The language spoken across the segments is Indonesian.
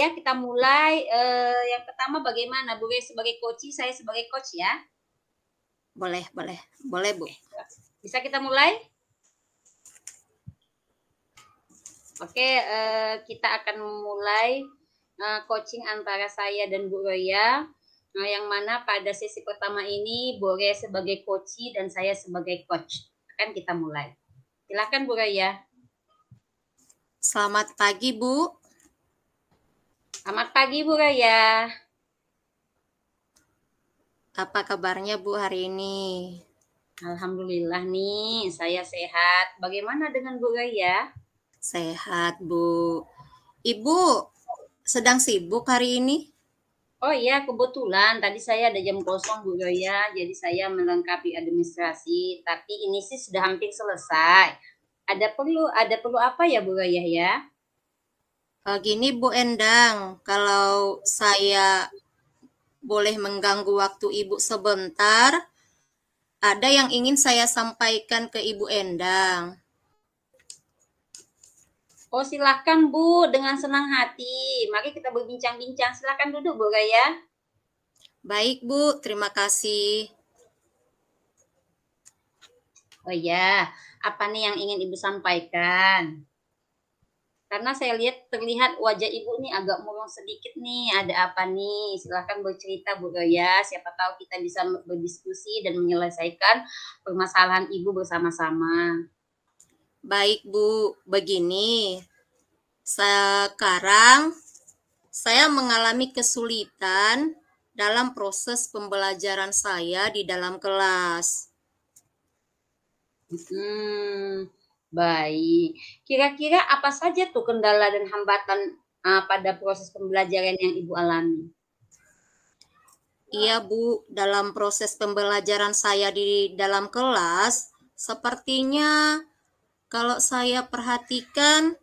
ya, kita mulai. Yang pertama bagaimana? Bu Raya sebagai coach, saya sebagai coach ya. Boleh, Bu. Bisa kita mulai? Oke, kita akan memulai coaching antara saya dan Bu Roya. Yang mana pada sesi pertama ini Bu Roya sebagai coach dan saya sebagai coach. Akan kita mulai. Silakan Bu Roya. Selamat pagi, Bu. Selamat pagi, Bu Roya. Apa kabarnya, Bu, hari ini? Alhamdulillah nih, saya sehat. Bagaimana dengan Bu Roya? Sehat, Bu. Ibu sedang sibuk hari ini? Oh iya, kebetulan tadi saya ada jam kosong Bu Roya, jadi saya melengkapi administrasi. Tapi ini sih sudah hampir selesai. Ada perlu apa ya Bu Roya ya? Gini, Bu Endang, kalau saya boleh mengganggu waktu Ibu sebentar, ada yang ingin saya sampaikan ke Ibu Endang. Oh silahkan Bu, dengan senang hati. Mari kita berbincang-bincang. Silahkan duduk Bu Roya. Baik, Bu, terima kasih. Oh iya, apa nih yang ingin Ibu sampaikan? Karena saya terlihat wajah Ibu nih agak murung sedikit nih. Ada apa nih? Silahkan bercerita Bu Roya. Siapa tahu kita bisa berdiskusi dan menyelesaikan permasalahan Ibu bersama-sama. Baik, Bu, begini. Sekarang saya mengalami kesulitan dalam proses pembelajaran saya di dalam kelas. Baik. Kira-kira apa saja tuh kendala dan hambatan pada proses pembelajaran yang Ibu alami? Iya, Bu, dalam proses pembelajaran saya di dalam kelas, sepertinya kalau saya perhatikan,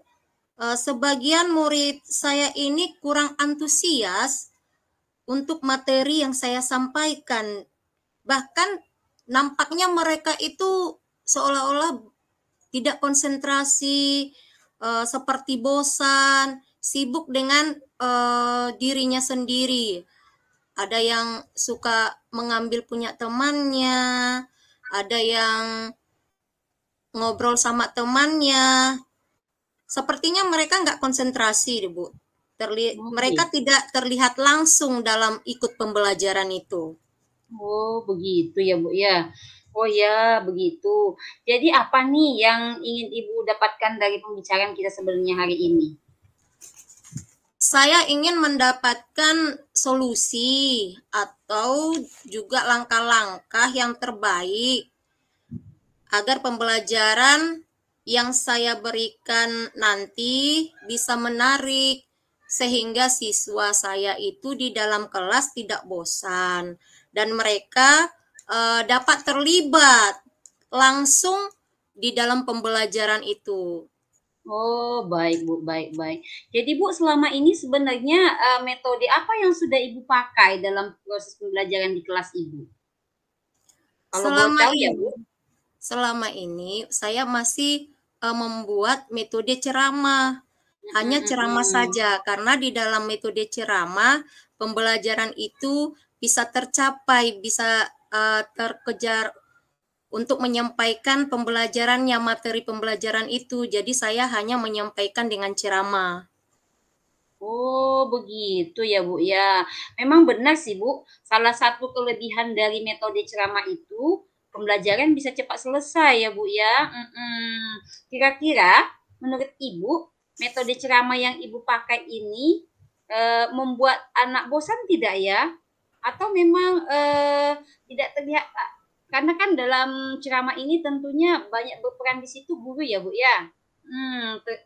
sebagian murid saya ini kurang antusias untuk materi yang saya sampaikan. Bahkan nampaknya mereka itu seolah-olah tidak konsentrasi, seperti bosan, sibuk dengan dirinya sendiri. Ada yang suka mengambil punya temannya, ada yang ngobrol sama temannya. Sepertinya mereka nggak konsentrasi, Bu. Mereka tidak terlihat langsung dalam ikut pembelajaran itu. Oh, begitu ya, Bu ya. Oh ya, begitu. Jadi apa nih yang ingin Ibu dapatkan dari pembicaraan kita sebenarnya hari ini? Saya ingin mendapatkan solusi atau juga langkah-langkah yang terbaik agar pembelajaran yang saya berikan nanti bisa menarik sehingga siswa saya itu di dalam kelas tidak bosan dan mereka dapat terlibat langsung di dalam pembelajaran itu. Oh, baik Bu, baik. Jadi Bu, selama ini sebenarnya metode apa yang sudah Ibu pakai dalam proses pembelajaran di kelas Ibu? Kalau boleh tahu ya Bu. Selama ini saya masih membuat metode ceramah. Hanya ceramah saja, karena di dalam metode ceramah, pembelajaran itu bisa tercapai, bisa terkejar untuk menyampaikan pembelajarannya, materi pembelajaran itu. Jadi saya hanya menyampaikan dengan ceramah. Oh, begitu ya Bu ya. Memang benar sih Bu, salah satu kelebihan dari metode ceramah itu, pembelajaran bisa cepat selesai ya Bu ya. Kira-kira menurut Ibu, metode ceramah yang Ibu pakai ini membuat anak bosan tidak ya? Atau memang tidak terlihat, karena kan dalam ceramah ini tentunya banyak berperan di situ guru ya Bu ya.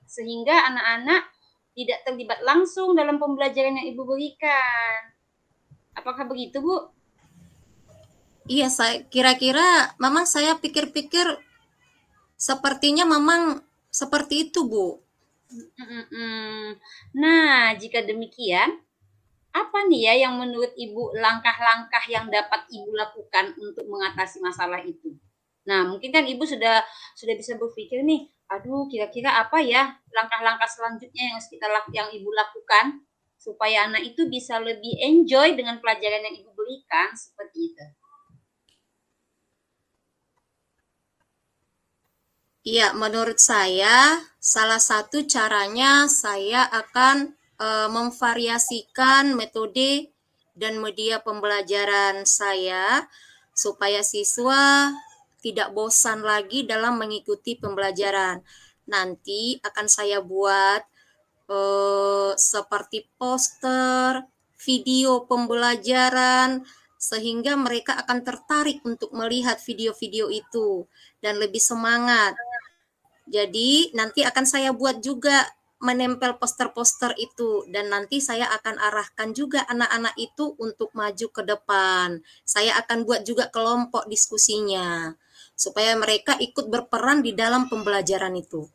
Sehingga anak-anak tidak terlibat langsung dalam pembelajaran yang Ibu berikan. Apakah begitu, Bu? Iya, saya kira-kira memang saya pikir-pikir sepertinya memang seperti itu, Bu. Nah, jika demikian, apa nih ya yang menurut Ibu langkah-langkah yang dapat Ibu lakukan untuk mengatasi masalah itu? Nah, mungkin kan Ibu sudah bisa berpikir nih, aduh kira-kira apa ya langkah-langkah selanjutnya yang Ibu lakukan? supaya anak itu bisa lebih enjoy dengan pelajaran yang Ibu berikan, seperti itu. Iya, menurut saya salah satu caranya saya akan memvariasikan metode dan media pembelajaran saya supaya siswa tidak bosan lagi dalam mengikuti pembelajaran. Nanti akan saya buat seperti poster, video pembelajaran, sehingga mereka akan tertarik untuk melihat video-video itu dan lebih semangat. Jadi nanti akan saya buat juga menempel poster-poster itu dan nanti saya akan arahkan juga anak-anak itu untuk maju ke depan. Saya akan buat juga kelompok diskusinya supaya mereka ikut berperan di dalam pembelajaran itu.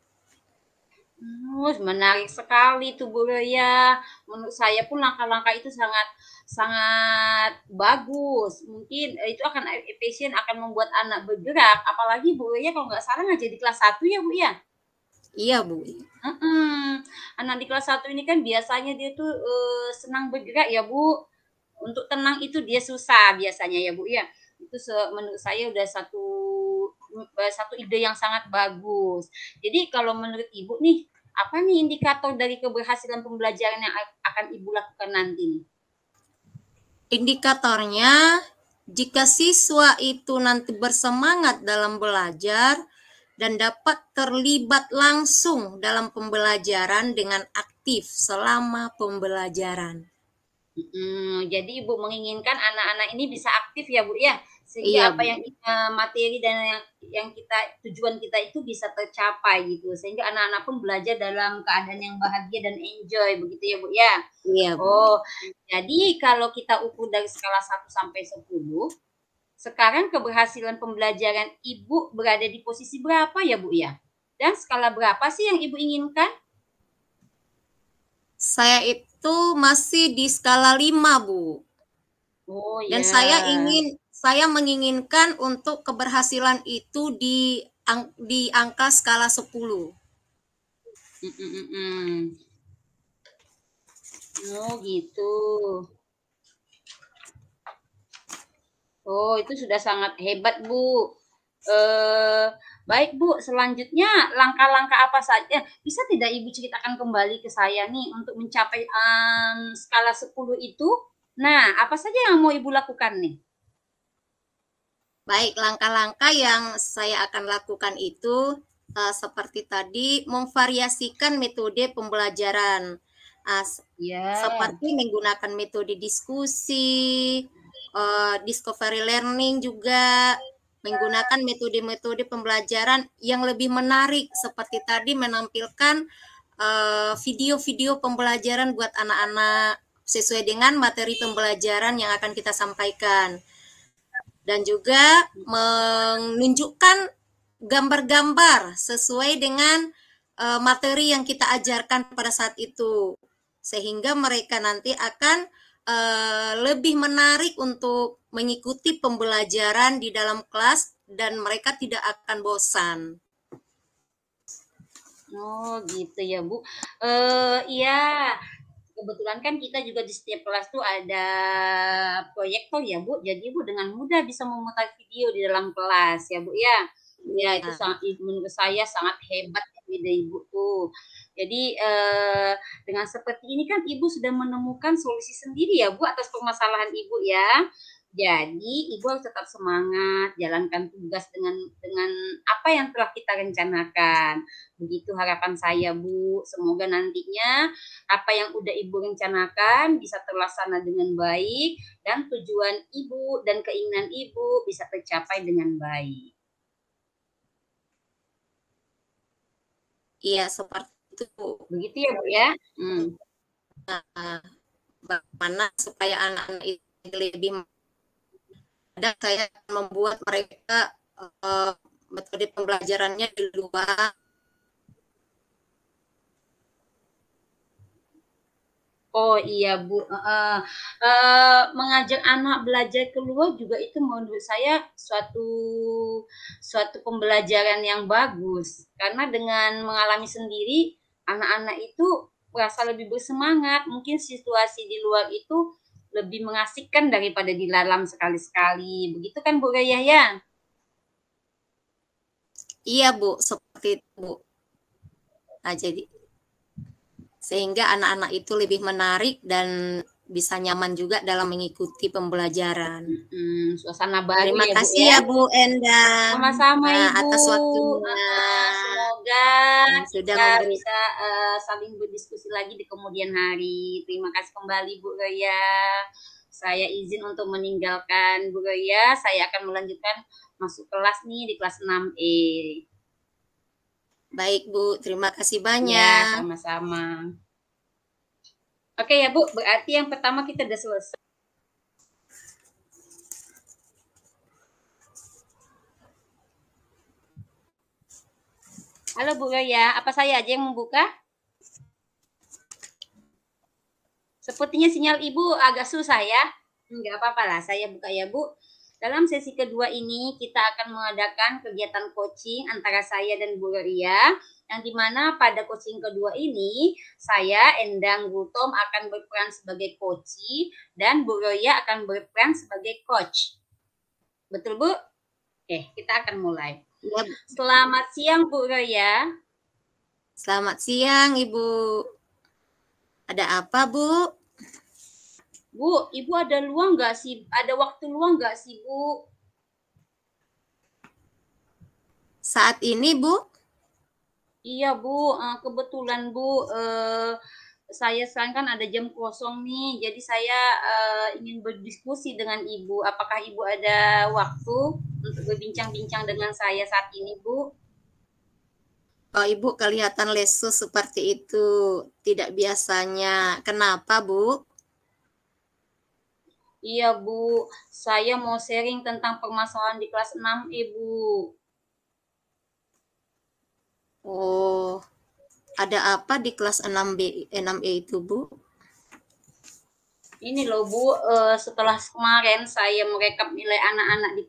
Menarik sekali tuh Bu ya. Menurut saya pun langkah-langkah itu sangat sangat bagus. Mungkin itu akan efisien, akan membuat anak bergerak. Apalagi Bu ya kalau nggak salah ngajar di kelas 1 ya Bu ya? Iya, Bu. Anak di kelas 1 ini kan biasanya dia tuh senang bergerak ya Bu. Untuk tenang itu dia susah biasanya ya Bu ya. Itu menurut saya udah satu ide yang sangat bagus. Jadi kalau menurut Ibu nih, apa nih indikator dari keberhasilan pembelajaran yang akan Ibu lakukan nanti nih? Indikatornya, jika siswa itu nanti bersemangat dalam belajar dan dapat terlibat langsung dalam pembelajaran dengan aktif selama pembelajaran. Jadi Ibu menginginkan anak-anak ini bisa aktif ya Bu ya, Iya, sehingga apa Bu. yang materi dan yang kita tujuan kita itu bisa tercapai gitu, sehingga anak-anak pun belajar dalam keadaan yang bahagia dan enjoy begitu ya Bu ya. Iya, Bu. Oh, jadi kalau kita ukur dari skala 1 sampai 10, sekarang keberhasilan pembelajaran Ibu berada di posisi berapa ya Bu ya? Dan skala berapa sih yang Ibu inginkan? Saya itu masih di skala 5, Bu. Oh Dan ya. saya menginginkan untuk keberhasilan itu di angka skala 10. Mm, mm, mm. Oh gitu. Oh, itu sudah sangat hebat, Bu. Eh, baik, Bu. Selanjutnya, langkah-langkah apa saja? Bisa tidak Ibu ceritakan kembali ke saya nih untuk mencapai skala 10 itu? Nah, apa saja yang mau Ibu lakukan nih? Baik, langkah-langkah yang saya akan lakukan itu seperti tadi memvariasikan metode pembelajaran. Uh, Ya. Seperti menggunakan metode diskusi, discovery learning juga, menggunakan metode-metode pembelajaran yang lebih menarik seperti tadi menampilkan video-video pembelajaran buat anak-anak sesuai dengan materi pembelajaran yang akan kita sampaikan dan juga menunjukkan gambar-gambar sesuai dengan materi yang kita ajarkan pada saat itu sehingga mereka nanti akan lebih menarik untuk mengikuti pembelajaran di dalam kelas dan mereka tidak akan bosan. Oh, gitu ya, Bu. Iya. Kebetulan kan kita juga di setiap kelas tuh ada proyektor ya Bu, jadi Bu dengan mudah bisa memutar video di dalam kelas ya Bu ya. Ya itu Ya, sangat menurut saya sangat hebat ide Ibu tuh. Jadi dengan seperti ini kan Ibu sudah menemukan solusi sendiri ya Bu atas permasalahan Ibu ya. Jadi Ibu harus tetap semangat, jalankan tugas dengan apa yang telah kita rencanakan. Begitu harapan saya Bu. Semoga nantinya apa yang udah Ibu rencanakan bisa terlaksana dengan baik dan tujuan Ibu dan keinginan Ibu bisa tercapai dengan baik. iya seperti itu. Begitu ya, Bu ya? Hmm. Nah, bagaimana supaya anak-anak itu lebih ada saya membuat mereka metode pembelajarannya di luar. Oh iya Bu, mengajak anak belajar keluar juga itu menurut saya suatu suatu pembelajaran yang bagus. Karena dengan mengalami sendiri, anak-anak itu merasa lebih bersemangat. Mungkin situasi di luar itu lebih mengasihkan daripada di dalam sekali-sekali. Begitu kan Bu Raya ya? Iya Bu, seperti itu Bu. Nah, jadi sehingga anak-anak itu lebih menarik dan bisa nyaman juga dalam mengikuti pembelajaran. Suasana baru Terima ya Bu kasih ya. ya Bu Endang Sama-sama Ibu. atas waktunya Semoga yang sudah kita memberi. bisa saling berdiskusi lagi di kemudian hari. Terima kasih kembali Bu Roya. Saya izin untuk meninggalkan Bu Roya. Saya akan melanjutkan masuk kelas nih di kelas 6E. Baik Bu, terima kasih Ya, banyak. sama-sama. Oke ya Bu, berarti yang pertama kita udah selesai. Halo Bu Roya, apa saya aja yang membuka? Sepertinya sinyal Ibu agak susah ya. Enggak apa-apa lah, saya buka ya Bu. Dalam sesi kedua ini kita akan mengadakan kegiatan coaching antara saya dan Bu Roya, yang dimana pada coaching kedua ini saya Endang Gutom akan berperan sebagai coachee dan Bu Roya akan berperan sebagai coach. Betul Bu? Oke, kita akan mulai. Ya, Selamat siang Bu Roya. selamat siang Ibu. Ada apa Bu? Bu, Ibu ada luang nggak sih? Ada waktu luang nggak sih Bu? Saat ini Bu? Iya Bu, kebetulan Bu, saya sekarang kan ada jam kosong nih, jadi saya ingin berdiskusi dengan Ibu. Apakah Ibu ada waktu untuk berbincang-bincang dengan saya saat ini Bu? Oh Ibu kelihatan lesu seperti itu. Tidak biasanya. Kenapa Bu? Iya Bu, saya mau sharing tentang permasalahan di kelas 6 Ibu. Oh, ada apa di kelas 6B, 6E itu Bu? Ini loh Bu, setelah kemarin saya merekap nilai anak-anak di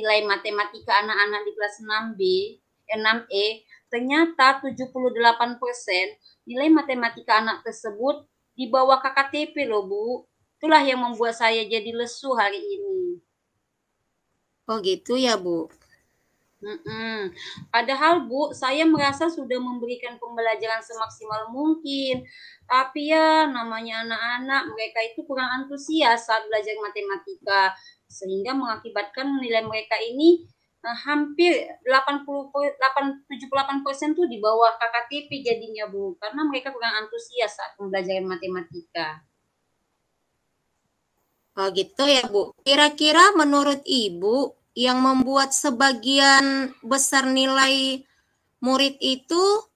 nilai matematika anak-anak di kelas 6B, 6E, ternyata 78% nilai matematika anak tersebut di bawah KKTP loh Bu. Itulah yang membuat saya jadi lesu hari ini. Oh gitu ya Bu. Padahal Bu, saya merasa sudah memberikan pembelajaran semaksimal mungkin. Tapi ya namanya anak-anak, mereka itu kurang antusias saat belajar matematika. Sehingga mengakibatkan nilai mereka ini hampir 78% tuh di bawah KKTP jadinya Bu. Karena mereka kurang antusias saat pembelajaran matematika. Oh gitu ya Bu. Kira-kira menurut Ibu yang membuat sebagian besar nilai murid itu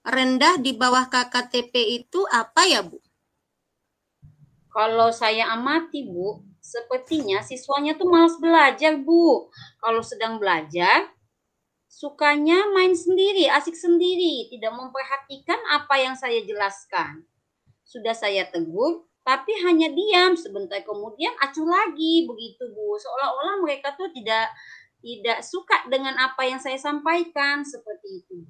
rendah di bawah KKTP itu apa ya Bu? Kalau saya amati Bu, sepertinya siswanya tuh malas belajar Bu. Kalau sedang belajar, sukanya main sendiri, asik sendiri, tidak memperhatikan apa yang saya jelaskan. Sudah saya tegur, tapi hanya diam. Sebentar kemudian acuh lagi begitu Bu. Seolah-olah mereka tuh tidak suka dengan apa yang saya sampaikan seperti itu.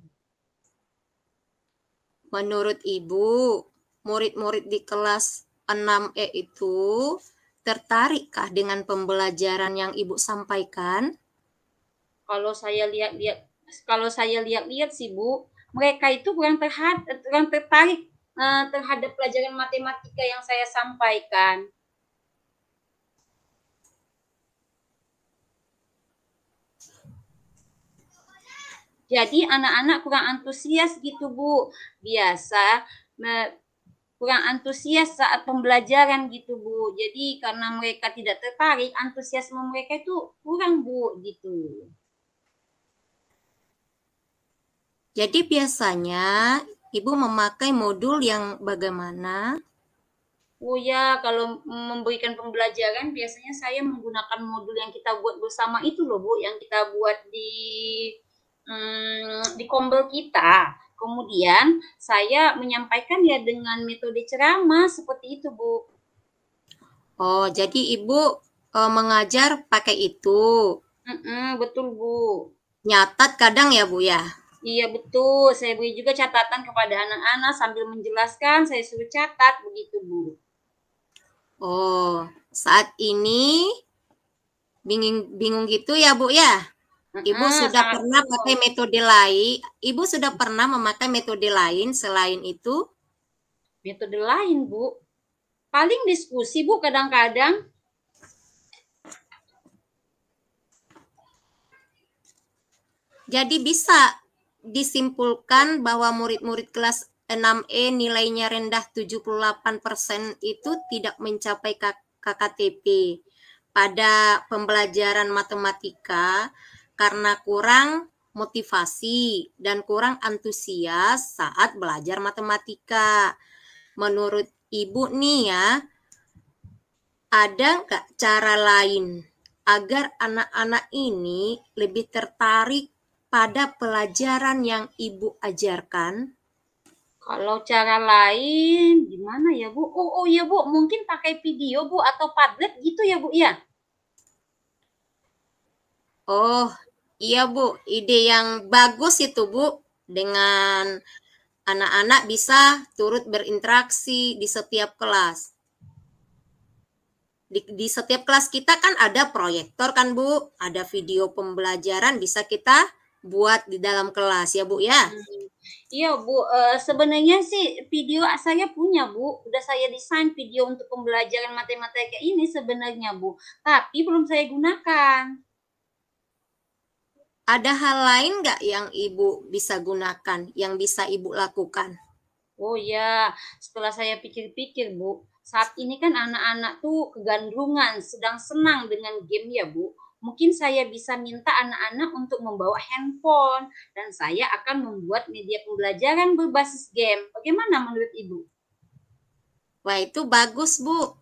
Menurut Ibu, murid-murid di kelas 6E itu tertarikkah dengan pembelajaran yang Ibu sampaikan? Kalau saya lihat-lihat sih Bu, mereka itu kurang tertarik terhadap pelajaran matematika yang saya sampaikan. Jadi anak-anak kurang antusias gitu Bu. Biasa kurang antusias saat pembelajaran gitu Bu. Jadi karena mereka tidak tertarik, antusiasme mereka itu kurang Bu gitu. Jadi biasanya Ibu memakai modul yang bagaimana? Oh ya, kalau memberikan pembelajaran biasanya saya menggunakan modul yang kita buat bersama itu loh Bu, yang kita buat di kombel kita. Kemudian saya menyampaikan ya dengan metode ceramah seperti itu Bu. Oh, jadi Ibu mengajar pakai itu. Betul Bu. Nyatat kadang ya Bu ya? Iya betul, saya beri juga catatan kepada anak-anak sambil menjelaskan, saya suruh catat begitu, Bu. Oh, saat ini bingung bingung gitu ya, Bu ya? Ibu Heeh, sudah sangat pernah pakai bingung. metode lain? Ibu sudah pernah memakai metode lain selain itu? Metode lain, Bu. Paling diskusi, Bu, kadang-kadang. Jadi bisa disimpulkan bahwa murid-murid kelas 6E nilainya rendah 78% itu tidak mencapai KKTP pada pembelajaran matematika karena kurang motivasi dan kurang antusias saat belajar matematika. Menurut Ibu nih ya, ada nggak cara lain agar anak-anak ini lebih tertarik pada pelajaran yang Ibu ajarkan? Kalau cara lain gimana ya, Bu? Oh ya, Bu, mungkin pakai video, Bu, atau Padlet gitu ya, Bu, ya? Oh, iya Bu, ide yang bagus itu Bu. Dengan anak-anak bisa turut berinteraksi di setiap kelas. Di setiap kelas kita kan ada proyektor kan Bu, ada video pembelajaran bisa kita buat di dalam kelas ya Bu ya. Iya, Bu, sebenarnya sih video saya punya, Bu. Udah saya desain video untuk pembelajaran matematika ini sebenarnya, Bu, tapi belum saya gunakan. Ada hal lain nggak yang Ibu bisa gunakan, yang bisa Ibu lakukan? Oh ya, setelah saya pikir-pikir, Bu, saat ini kan anak-anak tuh kegandrungan, sedang senang dengan game ya, Bu. Mungkin saya bisa minta anak-anak untuk membawa handphone dan saya akan membuat media pembelajaran berbasis game. Bagaimana menurut Ibu? Wah, itu bagus Bu.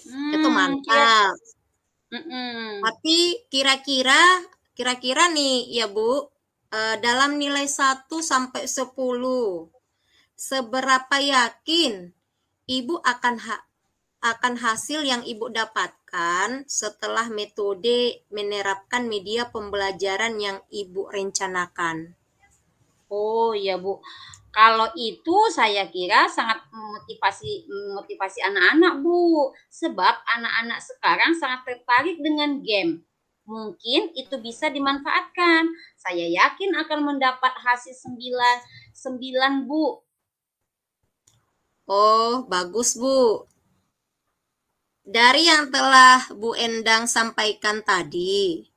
Itu Kira, mantap. mm-mm. Tapi kira-kira nih ya Bu, dalam nilai 1 sampai 10, seberapa yakin Ibu akan hasil yang Ibu dapatkan setelah metode menerapkan media pembelajaran yang Ibu rencanakan? Oh iya, Bu. Kalau itu saya kira sangat memotivasi memotivasi anak-anak, Bu. Sebab anak-anak sekarang sangat tertarik dengan game. Mungkin itu bisa dimanfaatkan. Saya yakin akan mendapat hasil 9 9, Bu. Oh, bagus Bu. Dari yang telah Bu Endang sampaikan tadi,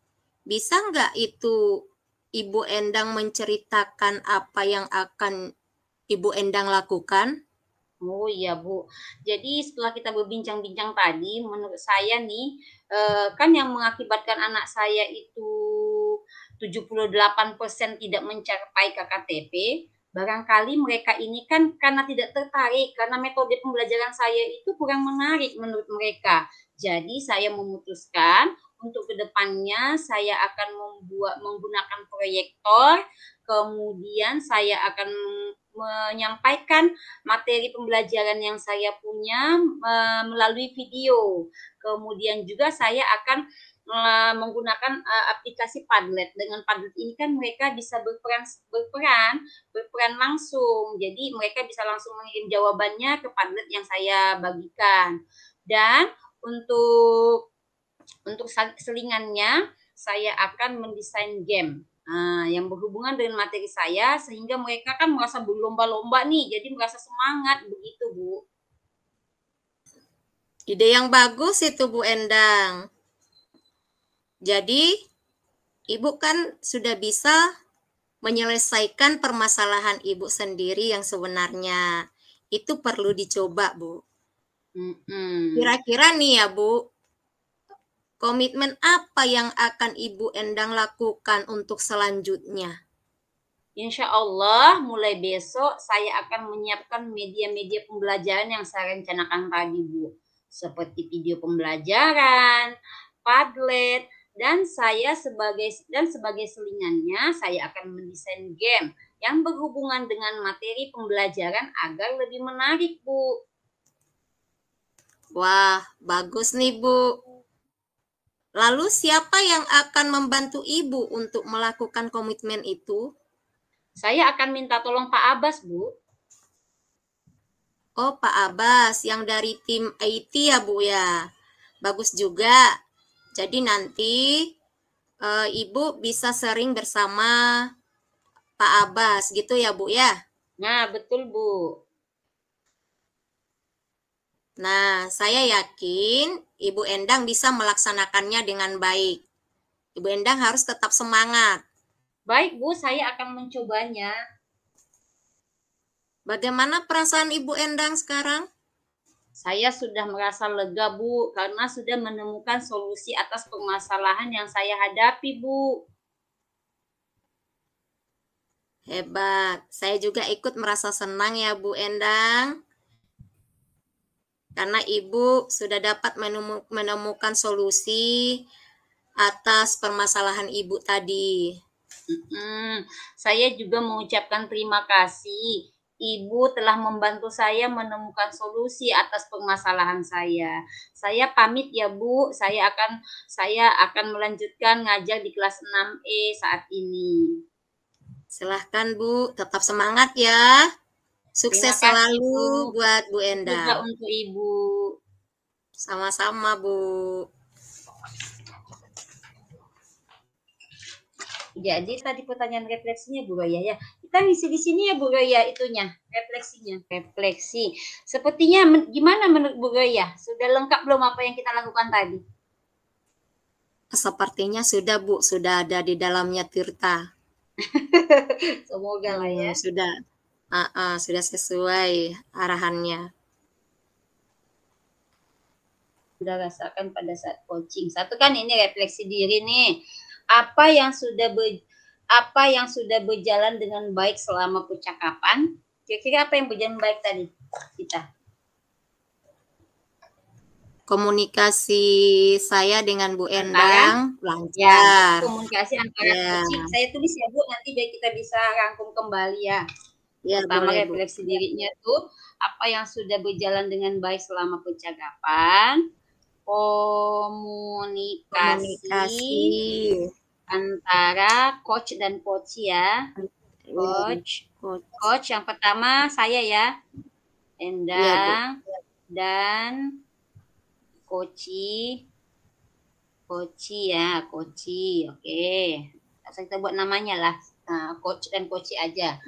bisa nggak itu Ibu Endang menceritakan apa yang akan Ibu Endang lakukan? Oh iya, Bu. Jadi setelah kita berbincang-bincang tadi, menurut saya nih, kan yang mengakibatkan anak saya itu 78% tidak mencapai KKTP, barangkali mereka ini kan karena tidak tertarik, karena metode pembelajaran saya itu kurang menarik menurut mereka. Jadi saya memutuskan untuk kedepannya saya akan menggunakan proyektor, kemudian saya akan menyampaikan materi pembelajaran yang saya punya melalui video. Kemudian juga saya akan menggunakan aplikasi Padlet. Dengan Padlet ini kan mereka bisa berperan langsung. Jadi mereka bisa langsung mengirim jawabannya ke Padlet yang saya bagikan. Dan untuk selingannya saya akan mendesain game yang berhubungan dengan materi saya sehingga mereka kan merasa berlomba-lomba nih, jadi merasa semangat begitu, Bu. Ide yang bagus itu Bu Endang. Jadi, Ibu kan sudah bisa menyelesaikan permasalahan Ibu sendiri yang sebenarnya. Itu perlu dicoba, Bu. Mm-mm. Kira-kira nih ya, Bu, komitmen apa yang akan Ibu Endang lakukan untuk selanjutnya? Insya Allah mulai besok saya akan menyiapkan media-media pembelajaran yang saya rencanakan tadi, Bu. Seperti video pembelajaran, Padlet, dan sebagai selingannya saya akan mendesain game yang berhubungan dengan materi pembelajaran agar lebih menarik, Bu. Wah, bagus nih Bu. Lalu siapa yang akan membantu Ibu untuk melakukan komitmen itu? Saya akan minta tolong Pak Abbas, Bu. Oh, Pak Abbas yang dari tim IT ya, Bu ya. Bagus juga. Jadi nanti Ibu bisa sering bersama Pak Abbas gitu ya, Bu ya. Nah, betul, Bu. Nah, saya yakin Ibu Endang bisa melaksanakannya dengan baik. Ibu Endang harus tetap semangat. Baik, Bu, saya akan mencobanya. Bagaimana perasaan Ibu Endang sekarang? Saya sudah merasa lega, Bu, karena sudah menemukan solusi atas permasalahan yang saya hadapi, Bu. Hebat. Saya juga ikut merasa senang ya, Bu Endang. Karena Ibu sudah dapat menemukan solusi atas permasalahan Ibu tadi. Saya juga mengucapkan terima kasih. Ibu telah membantu saya menemukan solusi atas permasalahan saya. Saya pamit ya, Bu. Saya akan melanjutkan ngajar di kelas 6E saat ini. Silahkan Bu, tetap semangat ya. Terima Sukses kasih, selalu Bu. buat Bu Juga Endang. untuk Ibu. Sama-sama Bu. Jadi tadi pertanyaan refleksinya Bu Roya ya. Kita ngisi di sini ya Bu Roya itunya, refleksinya. Refleksi. Sepertinya gimana menurut Bu Roya? Sudah lengkap belum apa yang kita lakukan tadi? Sepertinya sudah Bu, sudah ada di dalamnya Tirta. Semoga lah ya. Sudah sesuai arahannya. Sudah rasakan pada saat coaching. Satu kan ini refleksi diri nih. Apa yang sudah berjalan dengan baik selama percakapan? Kira-kira apa yang berjalan baik tadi kita? Komunikasi saya dengan Bu Endang lancar. Ya, komunikasi antara Ya. coaching. Saya tulis ya Bu, nanti biar kita bisa rangkum kembali ya. Ya, Pertama boleh, Bu. refleksi dirinya tuh apa yang sudah berjalan dengan baik selama percakapan, komunikasi antara coach dan coach ya. Coach yang pertama saya ya, Endang dan coachi ya, coachi. Oke. Kita buat namanya lah. Nah, coach dan coachi aja.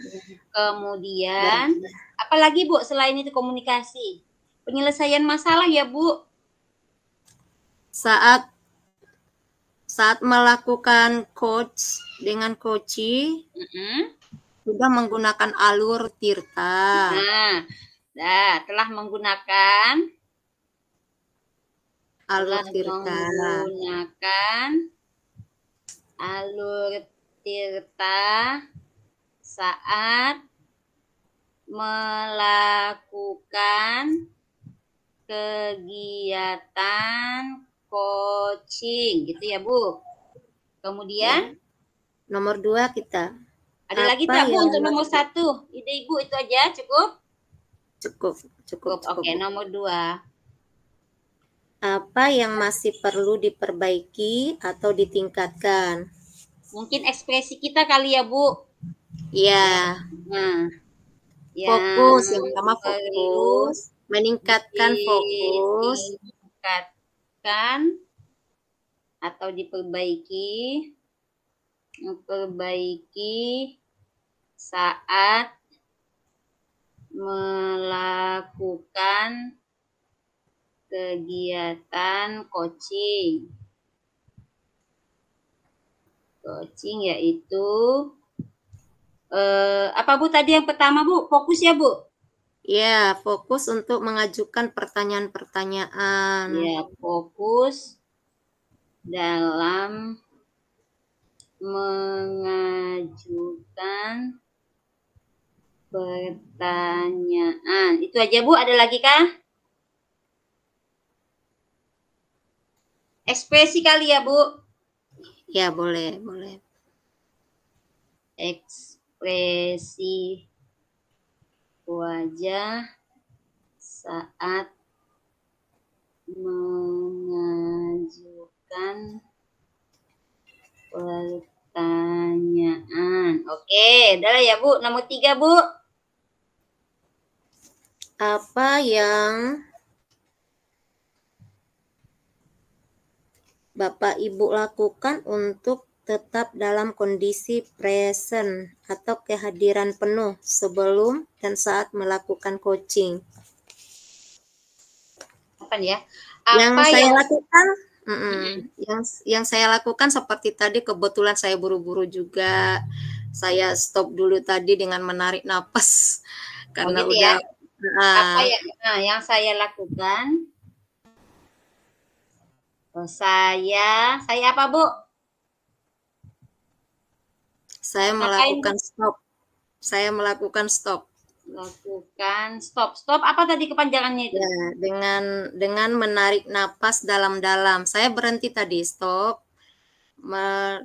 Kemudian apalagi Bu selain itu komunikasi? Penyelesaian masalah ya Bu. Saat melakukan coach dengan coachi, sudah menggunakan alur Tirta. Telah menggunakan alur Tirta saat melakukan kegiatan coaching gitu ya Bu. Kemudian nomor 2 kita. Ada lagi tak Bu untuk nomor 1? Ide Ibu itu aja cukup? Cukup. Oke, nomor 2. Apa yang masih perlu diperbaiki atau ditingkatkan? Mungkin ekspresi kita kali ya Bu. Iya. Nah, fokus, yang pertama fokus, meningkatkan fokus, meningkatkan atau diperbaiki saat melakukan kegiatan coaching. Coaching yaitu apa Bu tadi yang pertama Bu? Fokus ya Bu? Ya, fokus untuk mengajukan pertanyaan-pertanyaan. Ya, fokus dalam mengajukan pertanyaan. Itu aja Bu, ada lagi kah? Ekspresi kali ya Bu? Ya, boleh. Ekspresi wajah saat mengajukan mengajukan pertanyaan. Oke, udah ya Bu. Nomor 3 Bu. Apa yang Bapak Ibu lakukan untuk tetap dalam kondisi present atau kehadiran penuh sebelum dan saat melakukan coaching? Apa nih ya? Yang Apa saya yang lakukan, yang saya lakukan seperti tadi, kebetulan saya buru-buru juga. Saya stop dulu tadi dengan menarik napas Oh karena gitu ya? udah Apa yang saya lakukan? Oh, saya apa Bu? saya Ngapain Bu? melakukan stop. Saya melakukan stop. Lakukan stop. Stop apa tadi kepanjangannya itu? Ya, dengan menarik napas dalam-dalam. Saya berhenti tadi, stop.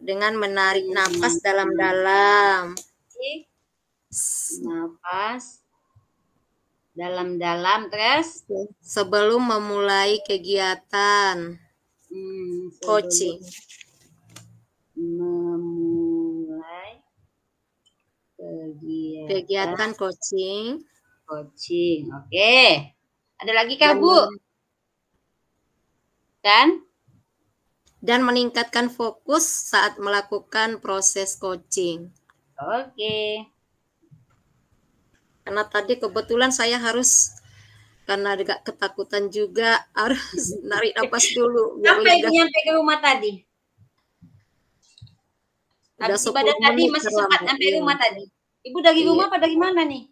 Dengan menarik napas dalam-dalam. Napas dalam-dalam terus Sebelum memulai kegiatan coaching. Memulai Kegiatan coaching. Oke. Ada lagi kah Bu? Dan meningkatkan fokus saat melakukan proses coaching. Oke. Karena tadi kebetulan saya harus, karena agak ketakutan juga, harus narik napas dulu. Sampai nyampe ke rumah tadi? Habis ibadah tadi masih sempat sampai rumah tadi? Ibu dari rumah apa dari mana nih?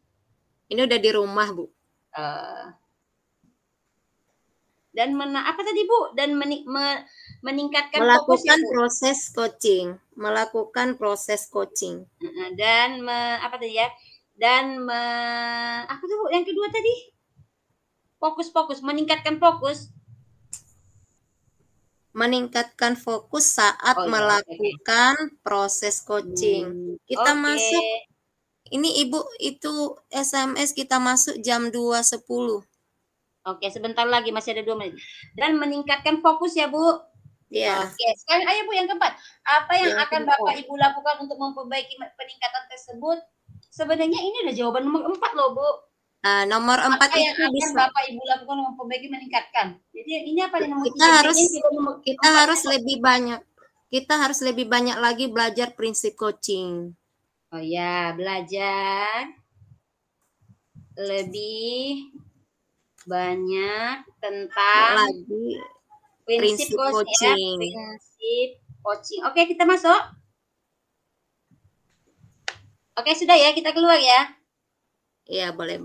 Ini udah di rumah Bu. Dan apa tadi Bu? Dan meningkatkan melakukan proses coaching, dan apa tadi ya? Dan apa tuh Bu? Yang kedua tadi? Fokus, meningkatkan fokus. Meningkatkan fokus saat melakukan proses coaching. Kita masuk, ini Ibu itu SMS kita masuk jam 2.10. Oke, sebentar lagi, masih ada 2 menit. Dan meningkatkan fokus ya Bu. Iya. Oke, sekarang ayo Bu yang keempat. Apa yang akan Bapak Ibu lakukan untuk memperbaiki peningkatan tersebut? Sebenarnya ini udah jawaban nomor 4 loh Bu. Nomor 4 apa yang akan bisa Bapak Ibu lakukan untuk memperbaiki meningkatkan? Jadi ini apa yang nomor 3? Kita harus lebih banyak lagi belajar prinsip coaching. Oh ya, belajar lebih banyak tentang prinsip coaching. Prinsip coaching. Oke, kita masuk. Oke, sudah ya, kita keluar ya. Iya, boleh.